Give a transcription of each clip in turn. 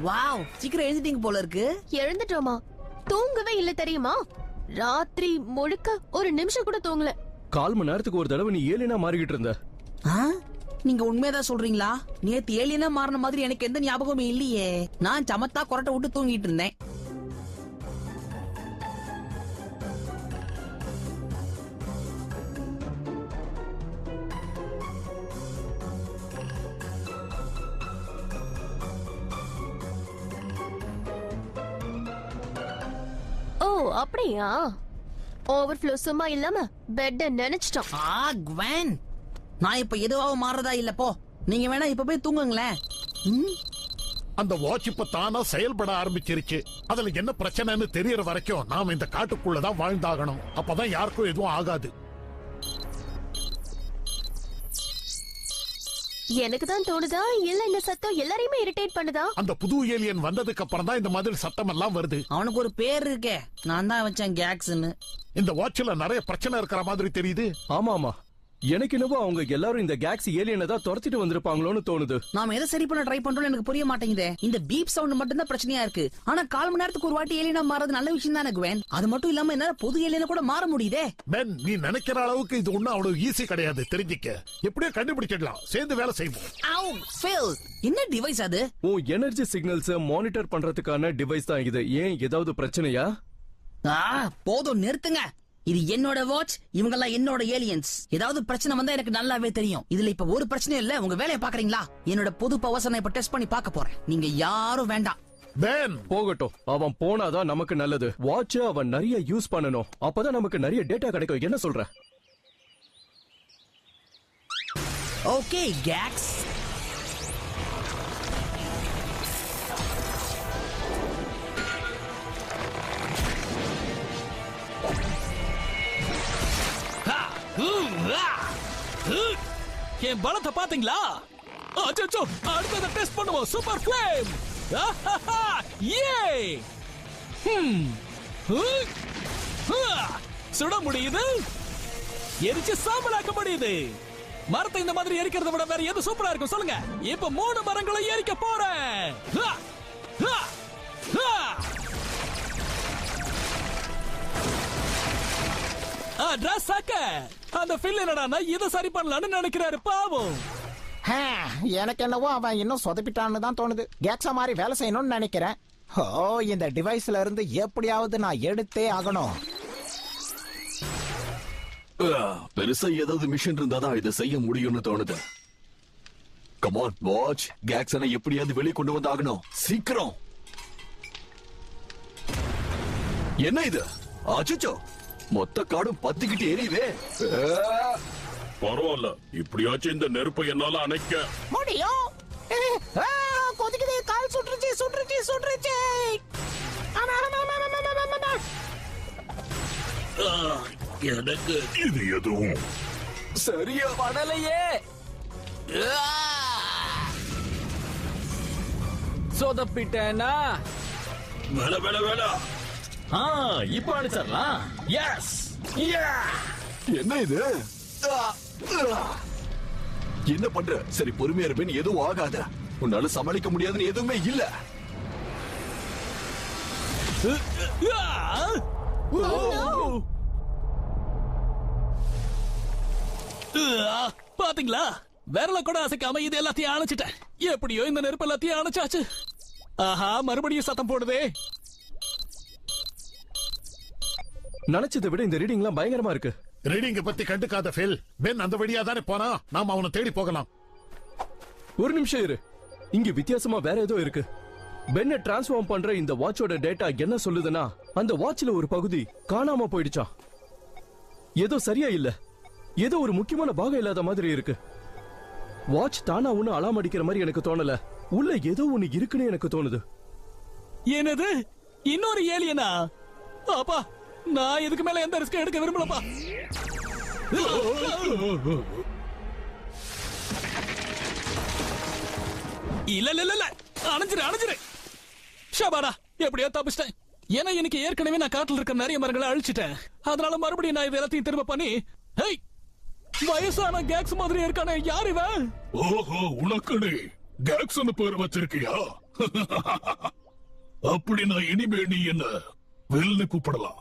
Wow, சீக்கிரம் எழுந்துட்டீங்க போல இருக்கு. எழுந்துட்டோமா? தூங்கவே இல்ல தெரியுமா? ராத்திரி முழுக்க ஒரு நிமிஷம் கூட தூங்கல. 4 மணி நேரத்துக்கு ஒரு தடவை நீ ஏலியனா மாறிக்கிட்டு இருந்த. நீங்க உண்மையதான் சொல்றீங்களா? நேத்து ஏலியனா மாறின மாதிரி எனக்கு எந்த ஞாபகமே இல்லையே. நான் சமத்தா கொரட்டை விட்டு தூங்கிட்டு இருந்தேன். ஓ அப்படியா? ஓவர்ஃப்ளோ சும்மா இல்லாம பெட்ட நினைச்சிட்டோம். குவென், நான் இப்ப எதுவாக மாறதா இல்ல. போ, நீங்க வேணா இப்ப போய் தூங்குங்களேன். அந்த வாட்ச் இப்ப தானா செயல்பட ஆரம்பிச்சிருச்சு. அதுல என்ன பிரச்சனைன்னு தெரியற வரைக்கும் நாம இந்த காட்டுக்குள்ளதான் வாழ்ந்தாகணும். அப்பதான் யாருக்கும் எதுவும் ஆகாது. எனக்கு தான் தோணுதா இல்ல இந்த சத்தம் எல்லாரையுமே இரிட்டேட் பண்ணுதா? அந்த புது ஏலியன் வந்ததுக்கு அப்புறம் தான் இந்த மாதிரி சத்தம் எல்லாம் வருது. அவனுக்கு ஒரு பேர் இருக்கே, நான் தான் வச்சேன் கேக்ஸ்னு. இந்த வாட்ச்ல நிறைய பிரச்சனை இருக்கிற மாதிரி தெரியுது. ஆமா ஆமா, எனக்கு என்னவோ அவங்க எல்லாரும் இந்த கேக்ஸ் ஏலியனை தான் துரத்திட்டு வந்திருப்பாங்களோன்னு தோணுது. நாம எதை சரி பண்ண ட்ரை பண்றோம்னு எனக்கு புரிய மாட்டேங்குதே. இந்த பீப் சவுண்ட் மட்டும் தான் பிரச்சனையா இருக்கு. ஆனா 4 மணி நேரத்துக்கு ஒரு வாட்டி ஏலியனா மாறது நல்ல விஷயம் தானே குவென். அது மட்டும் இல்லாம என்னால பொது ஏலியனா கூட மாற முடியுதே. பென், நீ நினைக்கிற அளவுக்கு இது ஒண்ணும் அவ்வளவு ஈஸி கிடையாது. தெரிஞ்சிக்க, எப்படியோ கண்டுபிடிச்சிடலாம். சேர்ந்து வேலை செய்வோம். என்ன டிவைஸ் அது? ஓ, எனர்ஜி சிக்னல்ஸ் மானிட்டர் பண்றதுக்கான டிவைஸ் தான் இது. ஏன், ஏதாவது பிரச்சனையா? போதும், நிறுத்துங்க. இது என்னோட வாட்ச், இவங்கெல்லாம் என்னோட ஏலியன்ஸ். ஏதாவது பிரச்சனை வந்தா எனக்கு நல்லாவே தெரியும். இதுல இப்ப ஒரு பிரச்சனை இல்ல. உங்க வேலையை பாக்குறீங்களா? என்னோட புது பவர்ஸ் நான் இப்ப டெஸ்ட் பண்ணி பார்க்க போறேன். நீங்க யாரும் வேண்டாம். பென் போகட்டும், அவன் போனாதான் நமக்கு நல்லது. வாட்ச் அவன் நிறைய யூஸ் பண்ணணும், அப்பதான் நமக்கு நிறைய டேட்டா கிடைக்கும். என்ன சொல்ற? ஓகே கேக்ஸ், என் பலத்தை பாத்தீங்களா? அச்சோ, அடுத்தத டெஸ்ட் பண்ணுவோம். Super flame. சுட முடியுது, எரிச்சு சாம்பலாக்க முடியுது. மரத்தை இந்த மாதிரி எரிக்கிறத விட வேற எது சூப்பரா இருக்கும் சொல்லுங்க? இப்ப 3 மரங்களை எரிக்க போறேன். அந்த ஃபில் என்னடா இத சரி பண்ணலாம்னு நினைக்கிறாரு பாவம். எனக்கு என்னவோ அவன் இன்னும் சொதப்பிட்டான்னு தான் தோணுது. கேக்ஸா மாதிரி வேலை செய்யணும்னு நினைக்கிறேன். ஓ, இந்த டிவைஸ்ல இருந்து எப்படியாவது நான் எடுத்தே ஆகணும். பெருசா ஏதாவது மிஷன் இருந்தாதான் இதை செய்ய முடியும்னு தோணுது. கமான் வாட்ச், கேக்ஸனை எப்படியாவது வெளியே கொண்டு வந்து ஆகணும். சீக்கிரம். என்ன இது? அச்சோ, மொத்த காடும் பத்திக்கிட்டு எரியுதே. பரவாயில்ல, இப்படியாச்சும் இந்த நெருப்பை என்னால அணைக்க முடியும். கொதிக்குது, கால் சுற்றுச்சு. எனக்கு இது எதுவும் சரியா படலையே. சொதப்பிட்டேனா? வேலை இப்ப அடிச்சிடலாம். எஸ். என்ன இது? என்ன பண்ற? சரி, பொறுமையா இருப்பேன். எதுவும் ஆகாத. உன்னால சமாளிக்க முடியாதுன்னு எதுவுமே இல்ல. பாத்தீங்களா? விரல கூட அசைக்காம இது எல்லாத்தையும் அணைச்சிட்டேன். எப்படியோ இந்த நெருப்பு எல்லாத்தையும் அணைச்சாச்சு. ஆஹா, மறுபடியும் சத்தம் போடுதே. நினைச்சதை விட இந்த ரீடிங்லாம் பயங்கரமா இருக்கு. ரீடிங்க பத்தி கண்டுக்காத ஃபில். பென் அந்த வழியா தானே போனா. நாம அவனை தேடி போகலாம். ஒரு நிமிஷம் இரு, இங்க வித்தியாசமா வேற ஏதோ இருக்கு. பென்னை டிரான்ஸ்ஃபார்ம் பண்ற இந்த வாட்சோட டேட்டா என்ன சொல்லுதுன்னா, அந்த வாட்ச்ல ஒரு பகுதி காணாம போயிடுச்சாம். ஏதோ சரியா இல்ல, ஏதோ ஒரு முக்கியமான பாகம் இல்லாத மாதிரி இருக்கு. வாட்ச் தானா ஒண்ணு அலாம் அடிக்கிற மாதிரி எனக்கு தோணல. உள்ள ஏதோ ஒண்ணு இருக்குன்னு எனக்கு தோணுது. என்னது? இன்னொரு ஏலியனா? அப்பா, நான் இதுக்கு மேல எந்த ரிஸ்க் எடுக்க விரும்பலப்பா. இல்ல, அணைஞ்சிரு. ஷபாடா, எப்படியோ தப்பிச்சிட்டேன். ஏன்னா எனக்கு ஏற்கனவே நான் காட்டுல இருக்க நிறைய மரங்களை அழிச்சிட்டேன். அதனால மறுபடியும் நான் இது எல்லாத்தையும் திரும்ப பண்ணி, வயசான கேக்ஸ் மாதிரி இருக்கானே, யார் இவன்? ஓஹோ, உனக்குடி கேக்சன் பேர் வச்சிருக்கியா? அப்படின்னா இனிமே நீ என்ன வெல்னு கூப்பிடலாம்.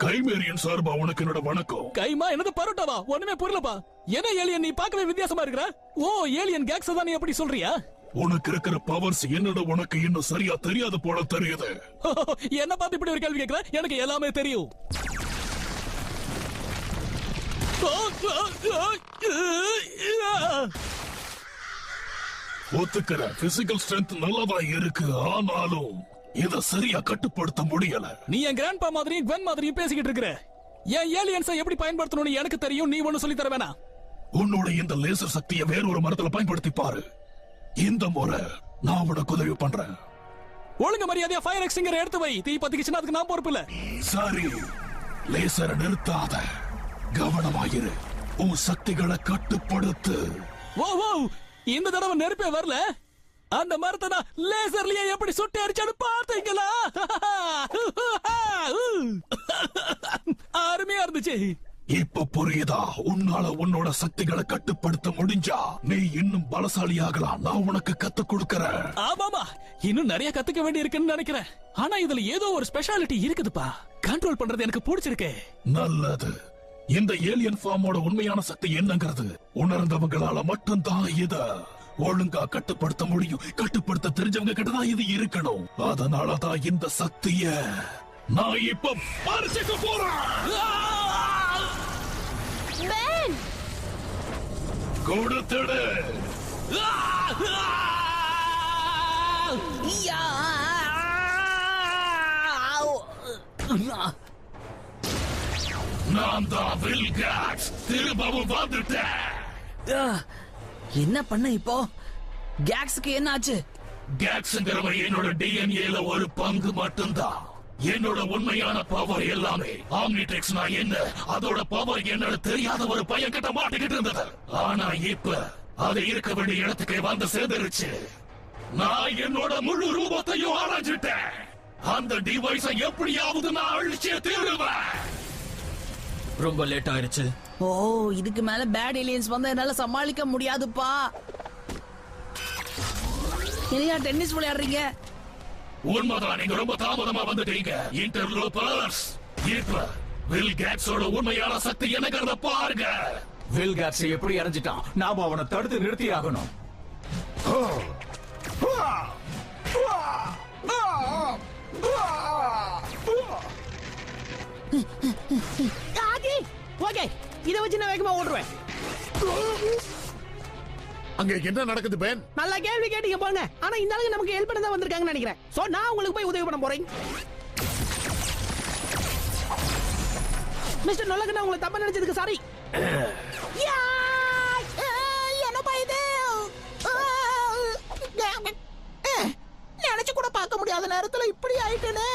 கைமேரியன் சார்பா உனக்கு என்னோட வணக்கம். கைமா என்னது பரோட்டாவா? ஒண்ணுமே புரியலப்பா. என்ன ஏலியன் நீ பார்க்கவே வித்தியாசமா இருக்கிற? ஓ ஏலியன் கேக்ஸ் தான் நீ அப்படி சொல்றியா? உனக்கு இருக்கிற பவர்ஸ் என்னோட உனக்கு இன்னும் சரியா தெரியாது போல தெரியுது. என்ன பார்த்து இப்படி ஒரு கேள்வி கேட்கிற? எனக்கு எல்லாமே தெரியும். ஒத்துக்கிற பிசிக்கல் ஸ்ட்ரென்த் நல்லதா இருக்கு, ஆனாலும் இத சரியா கட்டுப்படுத்த முடியல. நீ என் கிராண்ட்பா மாதிரியும் குவென் மாதிரியும் பேசிக்கிட்டு இருக்கிற. என் ஏலியன்ஸை எப்படி பயன்படுத்தணும்னு எனக்கு தெரியும். நீ ஒண்ணு சொல்லி தர வேணாம். உன்னோட இந்த லேசர் சக்தியை வேறொரு மரத்துல பயன்படுத்தி பாரு. இந்த முறை நான் உனக்கு உதவி பண்றேன். ஒழுங்கு மரியாதையா ஃபயர் எக்ஸ்டிங்கர் எடுத்து வை. தீ பத்திக்கிச்சுன்னா அதுக்கு நான் பொறுப்பு இல்ல. சரி, லேசரை நிறுத்தாத, கவனமாயிரு. உன் சக்திகளை கட்டுப்படுத்து. ஓ ஓ, இந்த தடவை நெருப்பே வரல. அந்த மரத்தை நான் லேசர்லயே எப்படி சுட்டு அடிச்சான்னு பார்த்தீங்களா? அருமையா இருந்துச்சு. இப்ப புரியுதா? உன்னால உன்னோட சக்திகளை கட்டுப்படுத்த முடிஞ்சா நீ இன்னும் பலசாலியாகலாம். நான் உனக்கு கத்துக் கொடுக்கறேன். ஆமாமா, இன்னும் நிறைய கத்துக்க வேண்டி இருக்குன்னு நினைக்கிறேன். ஆனா இதுல ஏதோ ஒரு ஸ்பெஷாலிட்டி இருக்குதுப்பா. கண்ட்ரோல் பண்றது எனக்கு பிடிச்சிருக்கு. நல்லது. இந்த ஏலியன் ஃபார்மோட உண்மையான சக்தி என்னங்கிறது உணர்ந்தவங்களால மட்டும்தான் இத ஒழுங்கா கட்டுப்படுத்த முடியும். கட்டுப்படுத்த தெரிஞ்சவங்க கிட்டதான் இது இருக்கணும். அதனாலதான் இந்த சக்திய நான் இப்ப பறிச்சுக்க போறேன். பென், கொடுத்துடு. நான் தான் வில்காக்ஸ், திரும்பவும் வந்துட்டேன். என்ன பண்ண இப்போ? கேக்ஸுக்கு என்ன ஆச்சு? கேக்ஸ்ங்கிறவன் என்னோட டிஎன்ஏல ஒரு பங்கு மட்டும்தான். என்னோட உண்மையான பவர் எல்லாமே ஆம்னிட்ரிக்ஸ் நான் என்ன, அதோட பவர் என்னோட தெரியாத ஒரு பையன் கிட்ட மாட்டிக்கிட்டு இருந்தது. ஆனா இப்ப அது இருக்க வேண்டிய இடத்துக்கு வந்து சேர்ந்துருச்சு. நான் என்னோட முழு ரூபத்தையும் அடைஞ்சிட்டேன். அந்த டிவைஸை எப்படியாவது நான் அழிச்சே தீருவேன். ரொம்ப லேட் ஆயிடுச்சு. ஓ, இதுக்கு மேல பேட் ஏலியன்ஸ் வந்தா என்னால சமாளிக்க முடியாதுப்பா. என்னையா டென்னிஸ் விளையாடுறீங்க? உண்மைதான், நீங்க ரொம்ப தாமதமா வந்துட்டீங்க இன்டர்லோப்பர்ஸ். இப்ப வில்காக்ஸோட உண்மையான சக்தி என்னங்கிறத பாருங்க. வில்காக்ஸ் எப்படி அரைஞ்சிட்டான்? நாம அவனை தடுத்து நிறுத்தி ஆகணும். ஓகே, இத வச்சு நான் வேகமா ஓடுறேன். அங்க என்ன நடக்குது பென்? நல்லா கேள்வி கேட்டீங்க போங்க. ஆனா இந்த அளவுக்கு நமக்கு ஹெல்ப் பண்ண தான் வந்திருக்காங்கன்னு நினைக்கிறேன். சோ நான் உங்களுக்கு போய் உதவி பண்ண போறேன். மிஸ்டர் நொலகன், உங்களை தப்பா நினைச்சதுக்கு சாரி. என்ன பாயுது? நினைச்சு கூட பார்க்க முடியாத நேரத்துல இப்படி ஆயிட்டேனே.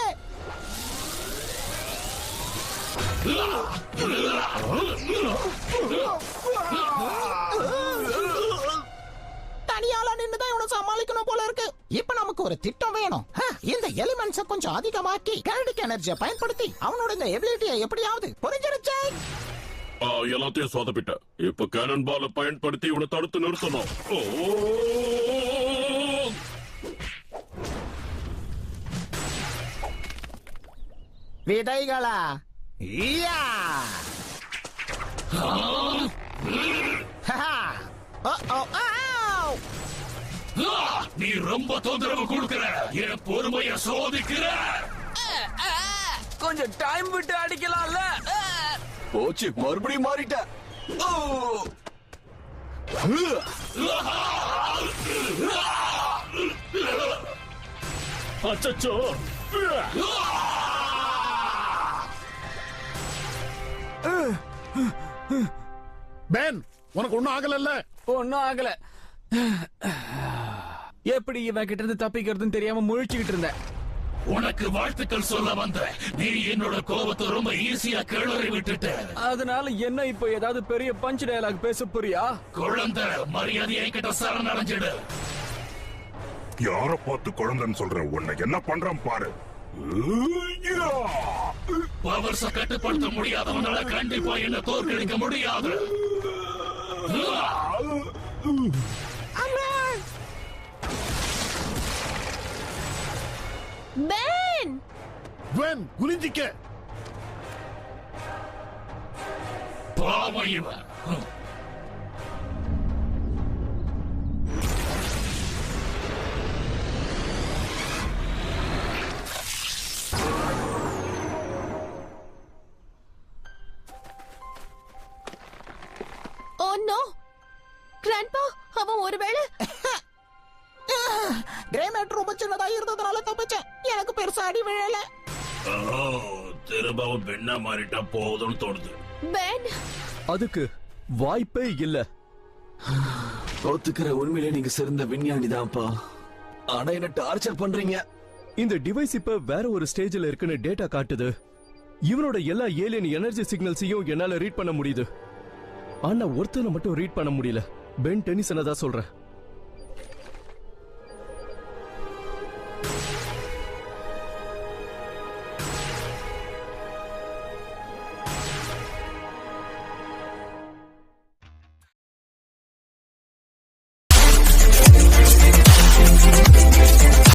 தனியால நின்னுதான் இவனை சமாளிக்கணும் போல இருக்கு. இப்ப நமக்கு ஒரு திட்டம் வேணும். இந்த எலிமெண்ட்ஸ கொஞ்சம் அதிகமாக்கி கைனடிக் எனர்ஜியை பயன்படுத்தி அவனோட இந்த எபிலிட்டியை எப்படியாவது புரிஞ்சிருச்சு. எல்லாத்தையும் சொதப்பிட்ட. இப்ப கேனன் பால பயன்படுத்தி இவனை தடுத்து நிறுத்தணும். விதைகளா? நீ ரொம்ப தொந்தரவு கொடுக்கிற, என் பொறுமைய சோதிக்கிற. கொஞ்சம் டைம் விட்டு அடிக்கலாம்ல. போச்சு, மறுபடியும் மாறிட்ட. அச்சச்சோ. பென், உனக்கு ஒண்ணும் ஆகல? ஒன்னும் ஆகல. எப்படி இவன் கிட்ட இருந்து தப்பிக்கிறதுன்னு தெரியாம முழிச்சுக்கிட்டு இருந்தேன். உனக்கு வாழ்த்துக்கள் சொல்ல வந்த நீ என்னோட கோபத்தை ரொம்ப ஈஸியா கிளறி விட்டுட்ட. அதனால என்ன இப்போ ஏதாவது பெரிய பஞ்ச் டயலாக் பேச போறியா? குழந்தை, மரியாதையை என்கிட்ட சரணடைஞ்சிடு. யார பார்த்து குழந்தைன்னு சொல்ற? உன்னை என்ன பண்றான் பாரு. பவர்ஸ கட்டுப்படுத்த முடியாதவனால கண்டிப்பா என்ன தோற்கடிக்க முடியாது. பென் வென் குனிஞ்சிக்க. பாவம் இவன். ஓ நோ கிராண்ட்பா, அவன் ஒருவேளை கிரே மேட் ரொம்ப சின்னதா இருந்ததுனால தப்பிச்சேன். எனக்கு பெருசா அடி விழல. திரும்பவும் பெண்ணா மாறிட்டா போதும்னு தோணுது. பென் அதுக்கு வாய்ப்பே இல்ல. ஒத்துக்கிற உண்மையிலே நீங்க சிறந்த விஞ்ஞானி தான்ப்பா. ஆனா என்ன டார்ச்சர் பண்றீங்க. இந்த டிவைஸ் இப்ப வேற ஒரு ஸ்டேஜ்ல இருக்குன்னு டேட்டா காட்டுது. இவனோட எல்லா ஏலியன் எனர்ஜி சிக்னல்ஸையும் என்னால ரீட் பண்ண முடியுது. ஆனா ஒருத்தனை மட்டும் ரீட் பண்ண முடியல. பென் டென்னிசனை தான் சொல்றேன்.